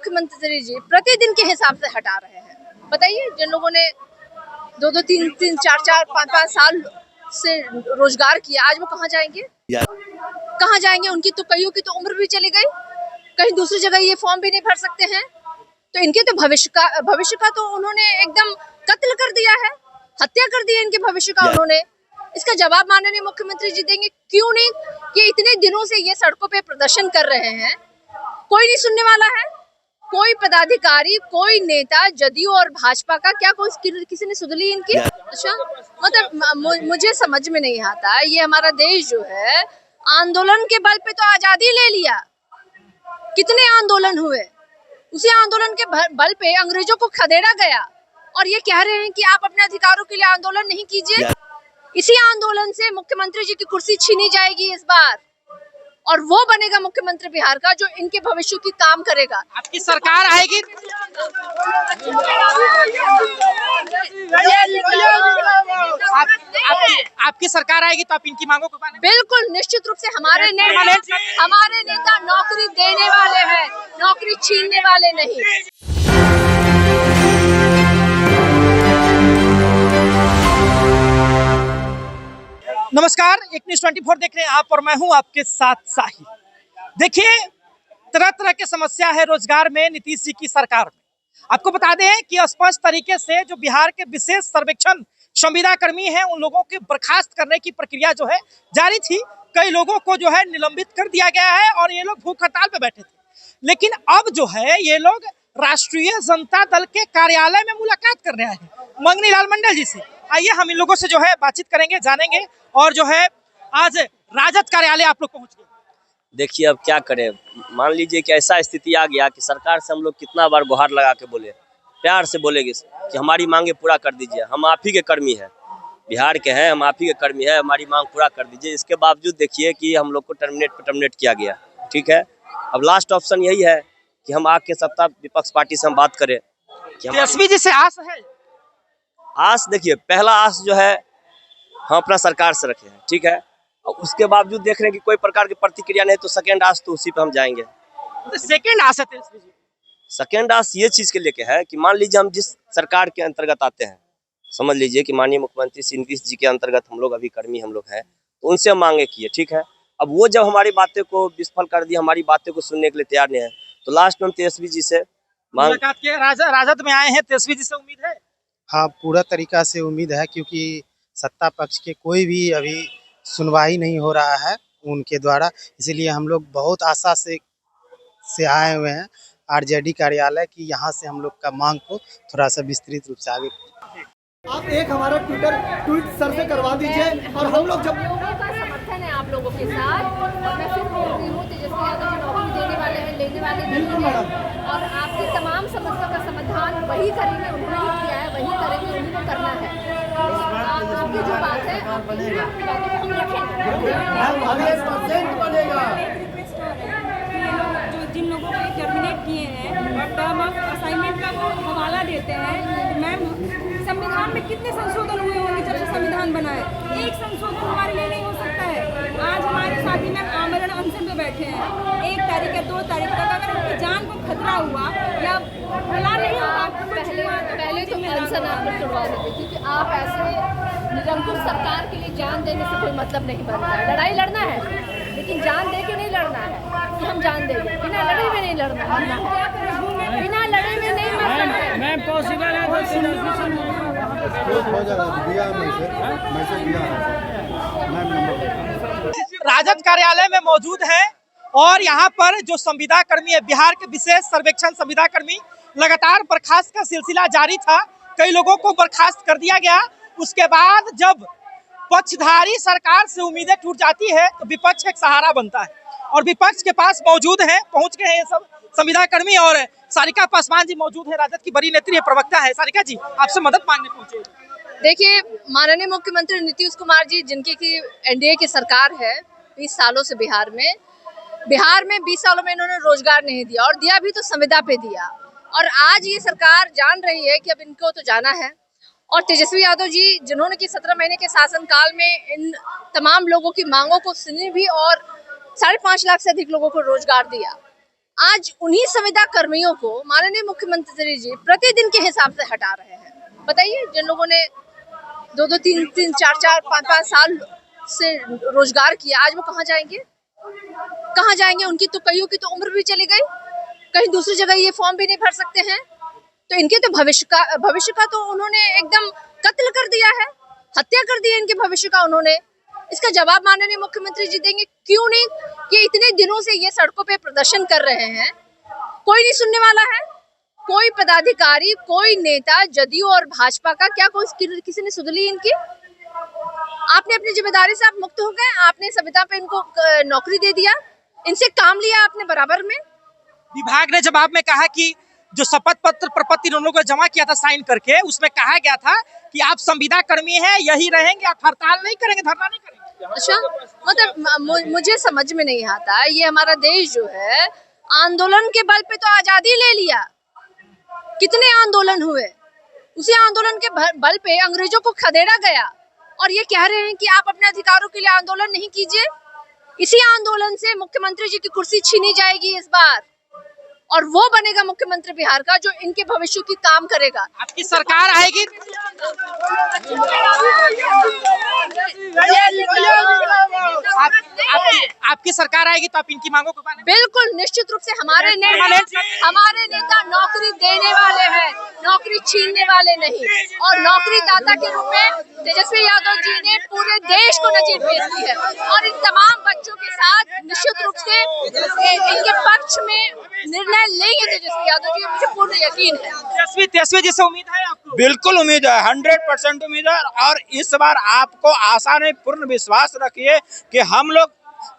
मुख्यमंत्री जी प्रतिदिन के हिसाब से हटा रहे हैं। बताइए, जिन लोगों ने 2-2, 3-3, 4-4, 5-5 साल से रोजगार किया, आज वो कहाँ जाएंगे? कहाँ जाएंगे? उनकी तो कईयों की तो उम्र भी चली गई, कहीं दूसरी जगह ये फॉर्म भी नहीं भर सकते हैं। तो इनके तो भविष्य का तो उन्होंने एकदम कत्ल कर दिया है, हत्या कर दी है इनके भविष्य का उन्होंने। इसका जवाब माननीय मुख्यमंत्री जी देंगे। क्यों नहीं? ये इतने दिनों से ये सड़कों पे प्रदर्शन कर रहे हैं, कोई नहीं सुनने वाला है। कोई पदाधिकारी, कोई नेता, जदयू और भाजपा का क्या कोई किसी ने सुध ली इनकी? अच्छा, मतलब मुझे समझ में नहीं आता। ये हमारा देश जो है आंदोलन के बल पे तो आजादी ले लिया। कितने आंदोलन हुए, उसी आंदोलन के बल पे अंग्रेजों को खदेड़ा गया, और ये कह रहे हैं कि आप अपने अधिकारों के लिए आंदोलन नहीं कीजिए। इसी आंदोलन से मुख्यमंत्री जी की कुर्सी छीनी जाएगी इस बार, और वो बनेगा मुख्यमंत्री बिहार का जो इनके भविष्य की काम करेगा। आपकी सरकार आएगी, आपकी सरकार आएगी तो आप इनकी मांगों को मानेंगे? बिल्कुल, निश्चित रूप से। हमारे नेता नौकरी देने वाले हैं, नौकरी छीनने वाले नहीं। नमस्कार, एक न्यूज़ 24 देख रहे हैं आप और मैं हूं आपके साथ साहिल। देखिए, तरह तरह की समस्या है रोजगार में नीतीश जी की सरकार में। आपको बता दें कि स्पष्ट तरीके से जो बिहार के विशेष सर्वेक्षण संविदा कर्मी हैं, उन लोगों के बर्खास्त करने की प्रक्रिया जो है जारी थी। कई लोगों को जो है निलंबित कर दिया गया है और ये लोग भूख हड़ताल पे बैठे थे। लेकिन अब जो है ये लोग राष्ट्रीय जनता दल के कार्यालय में मुलाकात कर रहे हैं मंगनी लाल मंडल जी से। आइए हम इन लोगों से जो है बातचीत करेंगे, जानेंगे। और जो है आज राजद कार्यालय आप लोग पहुंच गए। देखिए, अब क्या करें, मान लीजिए कि ऐसा स्थिति आ गया कि सरकार से हम लोग कितना बार गुहार लगा के बोले, प्यार से बोलेंगे कि हमारी मांगे पूरा कर दीजिए, हम आप ही के कर्मी हैं, बिहार के हैं, हम आप ही के कर्मी हैं, हमारी मांग पूरा कर दीजिए। इसके बावजूद देखिए कि हम लोग को टर्मिनेट किया गया। ठीक है, अब लास्ट ऑप्शन यही है कि हम आके सत्ता विपक्ष पार्टी से हम बात करें कि तेजस्वी जी से आस है। आस देखिए, पहला आस जो है हम अपना सरकार से रखे हैं। ठीक है, और उसके बावजूद देख रहे हैं कि कोई प्रकार की प्रतिक्रिया नहीं, तो सेकेंड आस तो उसी पे हम जाएंगे। तो सेकेंड आस है तेजस्वी जी। सेकेंड आस ये चीज के लेके है कि मान लीजिए हम जिस सरकार के अंतर्गत आते हैं, समझ लीजिए कि माननीय मुख्यमंत्री श्री नीतीश जी के अंतर्गत हम लोग अभी कर्मी हम लोग हैं, तो उनसे हम मांगे किए। ठीक है, अब वो जब हमारी बातें को विस्फल कर दी, हमारी बातें को सुनने के लिए तैयार नहीं है, तो लास्ट में हम तेजस्वी जी से मुलाकात के राजद में आए हैं। तेजस्वी जी से उम्मीद है? हाँ, पूरा तरीका से उम्मीद है, क्योंकि सत्ता पक्ष के कोई भी अभी सुनवाई नहीं हो रहा है उनके द्वारा। इसीलिए हम लोग बहुत आशा से आए हुए हैं आरजेडी कार्यालय की, यहाँ से हम लोग का मांग को थोड़ा सा विस्तृत रूप से आगे। आप एक हमारा ट्वीट सर से करवा दीजिए, और हम लोग जब का समर्थन है आप लोगों के साथ, और मैं फिर बोल रही हूँ तेजस्वी यादव जी नौकरी देने वाले हैं, लेने वाले नहीं हैं, और आपकी तमाम समस्या का समाधान वही करेंगे, उन्होंने ही किया है, वही करेंगे, उन्हीं को करना है। आपकी जो बात है, आपकी बातों को हम जो जिन लोगों को टर्मिनेट किए हैं और टर्म ऑफ असाइनमेंट का वो हवाला देते हैं, तो मैम संविधान में कितने संशोधन हुए होंगे जब से संविधान बना है? एक संशोधन हमारे लिए नहीं हो सकता है। आज हमारे साथी मैम आमरण अनशन पे बैठे हैं, 1 तारीख या 2 तारीख तक अगर उनकी जान को खतरा हुआ या भला नहीं होगा, पहले तो अनशन आप लोग करवा देते, क्योंकि आप ऐसे निरंकुश सरकार के लिए जान देने से कोई मतलब नहीं बनता है। लड़ाई लड़ना है, लेकिन जान दे के नहीं लड़ना है कि हम जान देंगे। बिना लड़े में नहीं लड़ना है, बिना लड़े में नहीं मरना है। मैम पॉसिबल है राजद कार्यालय में मौजूद है, और यहाँ पर जो संविदा कर्मी है, बिहार के विशेष सर्वेक्षण संविदा कर्मी, लगातार बर्खास्त का सिलसिला जारी था। कई लोगों को बर्खास्त कर दिया गया। उसके बाद जब पक्षधारी सरकार से उम्मीदें टूट जाती है, तो विपक्ष एक सहारा बनता है, और विपक्ष के पास मौजूद है, पहुंच गए हैं सब संविदा कर्मी। और सारिका पासवान जी मौजूद है, राजद की बड़ी नेत्री प्रवक्ता है। सारिका जी, आपसे मदद मांगने पहुंचे। देखिए, माननीय मुख्यमंत्री नीतीश कुमार जी, जिनकी की एनडीए की सरकार है 20 सालों से बिहार में 20 सालों में इन्होंने रोजगार नहीं दिया, और दिया भी तो संविदा पे दिया। और आज ये सरकार जान रही है कि अब इनको तो जाना है, और तेजस्वी यादव जी, जिन्होंने कि 17 महीने के शासनकाल में इन तमाम लोगों की मांगों को सुनी भी, और 5.5 लाख से अधिक लोगों को रोजगार दिया, आज उन्हीं संविदा कर्मियों को माननीय मुख्यमंत्री जी प्रतिदिन के हिसाब से हटा रहे हैं। बताइए, जिन लोगों ने 2-2, 3-3, 4-4, 5-5 साल से रोजगार किया, आज वो कहाँ जाएंगे? कहाँ जाएंगे? उनकी तो कईयों की तो उम्र भी चली गई, कहीं दूसरी जगह ये फॉर्म भी नहीं भर सकते हैं। तो इनके तो भविष्य का तो उन्होंने एकदम कत्ल कर दिया है, हत्या कर दी है इनके भविष्य का उन्होंने। इसका जवाब माननीय मुख्यमंत्री जी देंगे, क्यों नहीं? कि इतने दिनों से ये सड़कों पे प्रदर्शन कर रहे हैं, कोई नहीं सुनने वाला है। कोई पदाधिकारी, कोई नेता, जदयू और भाजपा का क्या कोई किसी ने सुध ली इनकी? आपने अपनी जिम्मेदारी से आप मुक्त हो गए, आपने संविदा पे इनको नौकरी दे दिया, इनसे काम लिया आपने बराबर में। विभाग ने जवाब में कहा कि जो शपथ पत्र प्रपत्र उन लोगों ने जमा किया था साइन करके, उसमें कहा गया था कि आप संविदा कर्मी हैं, यही रहेंगे, आप हड़ताल नहीं करेंगे, धरना नहीं करेंगे। अच्छा, मतलब मुझे समझ में नहीं आता, ये हमारा देश जो है आंदोलन के बल पे तो आजादी ले लिया। कितने आंदोलन हुए, उसी आंदोलन के बल पे अंग्रेजों को खदेड़ा गया, और ये कह रहे हैं कि आप अपने अधिकारों के लिए आंदोलन नहीं कीजिए। इसी आंदोलन से मुख्यमंत्री जी की कुर्सी छीनी जाएगी इस बार, और वो बनेगा मुख्यमंत्री बिहार का जो इनके भविष्य की काम करेगा। आपकी सरकार आएगी, आपकी सरकार आएगी तो आप इनकी मांगों को मानेंगे? बिल्कुल, निश्चित रूप से हमारे नेता नौकरी देने वाले हैं, नौकरी छीनने वाले नहीं। और नौकरी दाता के रूप में तेजस्वी यादव जी ने पूरे देश को नजीर पेश की है, और इन तमाम बच्चों के साथ निश्चित रूप से इनके पक्ष में निर्णय लेंगे तेजस्वी यादव जी, मुझे पूर्ण यकीन है। तेजस्वी जी से उम्मीद है आपको? बिल्कुल उम्मीद है, 100% उम्मीद है। और इस बार आपको आशा नहीं, पूर्ण विश्वास रखिए कि हम लोग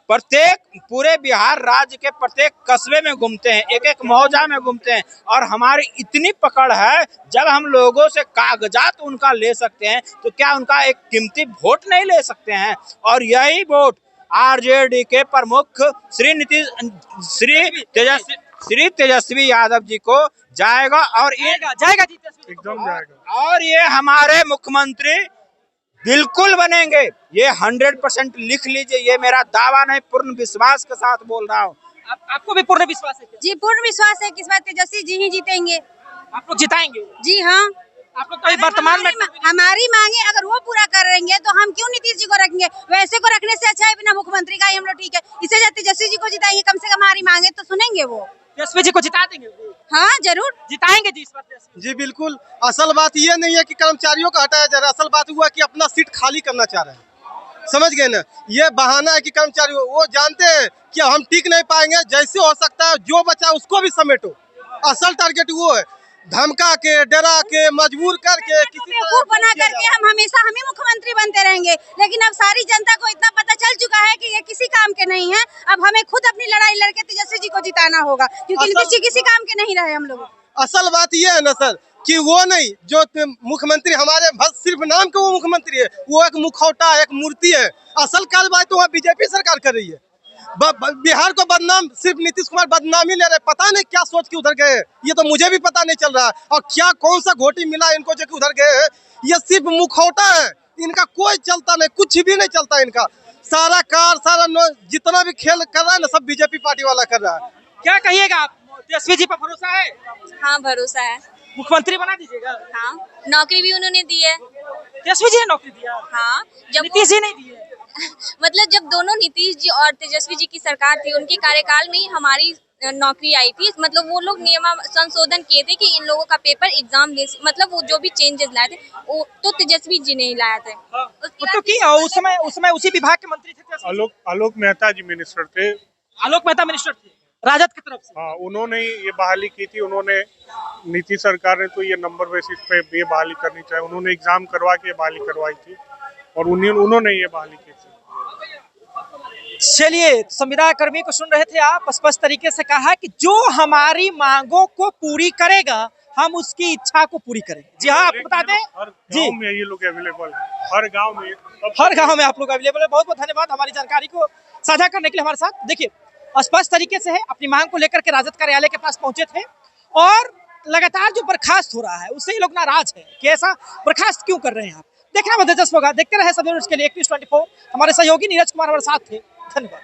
प्रत्येक पूरे बिहार राज्य के प्रत्येक कस्बे में घूमते हैं, एक एक मौजा में घूमते हैं, और हमारी इतनी पकड़ है, जब हम लोगों से कागजात उनका ले सकते हैं तो क्या उनका एक कीमती वोट नहीं ले सकते हैं? और यही वोट आरजेडी के प्रमुख श्री तेजस्वी यादव जी को जाएगा, और जाएगा जी, एकदम जाएगा। और ये हमारे मुख्यमंत्री बिल्कुल बनेंगे, ये 100% लिख लीजिए, ये मेरा दावा नहीं, पूर्ण विश्वास के साथ बोल रहा हूँ। आपको भी पूर्ण विश्वास है? जी पूर्ण विश्वास है कि इस बार तेजस्वी जी ही जीतेंगे। आप लोग जिताएंगे? जी हाँ। आप लोग तो वर्तमान में हमारी मांगे अगर वो पूरा करेंगे तो हम क्यों नीतीश जी को रखेंगे? वैसे को रखने से अच्छा है बिना मुख्यमंत्री का ही हम लोग ठीक है। इससे जब तेजस्वी जी को जिताएंगे, कम से कम हमारी मांगे तो सुनेंगे वो। तेजस्वी जी को जिता देंगे? हाँ जरूर जिताएंगे जी इस बार तेजस्वी जी बिल्कुल। असल बात ये नहीं है कि कर्मचारियों को हटाया जा रहा है, असल बात हुआ कि अपना सीट खाली करना चाह रहे हैं। समझ गए ना? ये बहाना है कि कर्मचारी वो जानते हैं कि हम टिक नहीं पाएंगे, जैसे हो सकता है जो बचा उसको भी समेटो। असल टारगेट वो है, धमका के, डरा के, मजबूर करके, किसी तरह बना करके हम हमेशा हम ही मुख्यमंत्री बनते रहेंगे। लेकिन अब सारी जनता को इतना पता चल चुका है कि ये किसी काम के नहीं है। अब हमें खुद अपनी लड़ाई लड़के तेजस्वी जी को जिताना होगा, क्योंकि नीतीश जी किसी काम के नहीं रहे हम लोग। असल बात ये है ना सर कि वो नहीं जो मुख्यमंत्री हमारे बस सिर्फ नाम के वो मुख्यमंत्री है, वो एक मुखौटा है, एक मूर्ति है। असल कार्रवाई तो वहाँ बीजेपी सरकार कर रही है। बिहार को बदनाम सिर्फ नीतीश कुमार बदनामी ले रहे, पता नहीं क्या सोच के उधर गए, ये तो मुझे भी पता नहीं चल रहा। और क्या कौन सा घोटी मिला इनको जो कि उधर गए? ये सिर्फ मुखौटा है, इनका कोई चलता नहीं, कुछ भी नहीं चलता इनका। सारा जितना भी खेल कर रहा है ना, सब बीजेपी पार्टी वाला कर रहा है। क्या कहिएगा आप? तेजस्वी जी पर भरोसा है? हाँ भरोसा है। मुख्यमंत्री बना दीजिएगा? हाँ, नौकरी भी उन्होंने दी है। तेजस्वी जी ने नौकरी दिया? हाँ, जब नीतीश जी नहीं दिए। मतलब जब दोनों नीतीश जी और तेजस्वी जी की सरकार थी, उनके कार्यकाल में ही हमारी नौकरी आई थी। मतलब वो लोग नियम संशोधन किए थे कि इन लोगों का पेपर एग्जाम ले, मतलब वो जो भी चेंजेस लाए थे वो तो तेजस्वी जी ने ही लाए थे। तो कि उस समय उसी विभाग के मंत्री थे आलोक मेहता जी मिनिस्टर थे। आलोक मेहता मिनिस्टर थे राजद की तरफ से? हाँ, उन्होंने ये बहाली की थी। उन्होंने नीतीश सरकार ने तो ये नंबर बेसिस पे ये बहाली करनी चाहिए, उन्होंने एग्जाम करवा के बहाली करवाई थी, और उन्होंने ये बहाली की थी। चलिए, संविदा कर्मी को सुन रहे थे आप, स्पष्ट तरीके से कहा कि जो हमारी मांगों को पूरी करेगा हम उसकी इच्छा को पूरी करेंगे। जी हाँ, आपको बता दें हर गांव में ये लोग अवेलेबल है, हर गांव में आप लोग अवेलेबल है। बहुत बहुत धन्यवाद हमारी जानकारी को साझा करने के लिए हमारे साथ। देखिए, स्पष्ट तरीके से है, अपनी मांग को लेकर के राजद कार्यालय के पास पहुंचे थे, और लगातार जो बर्खास्त हो रहा है उससे ये लोग नाराज है कि ऐसा बर्खास्त क्यों कर रहे हैं आप। देखना दिलचस्प होगा, देखते रहे सभी के लिए। News 24 हमारे सहयोगी नीरज कुमार हमारे साथ थे। धन्यवाद।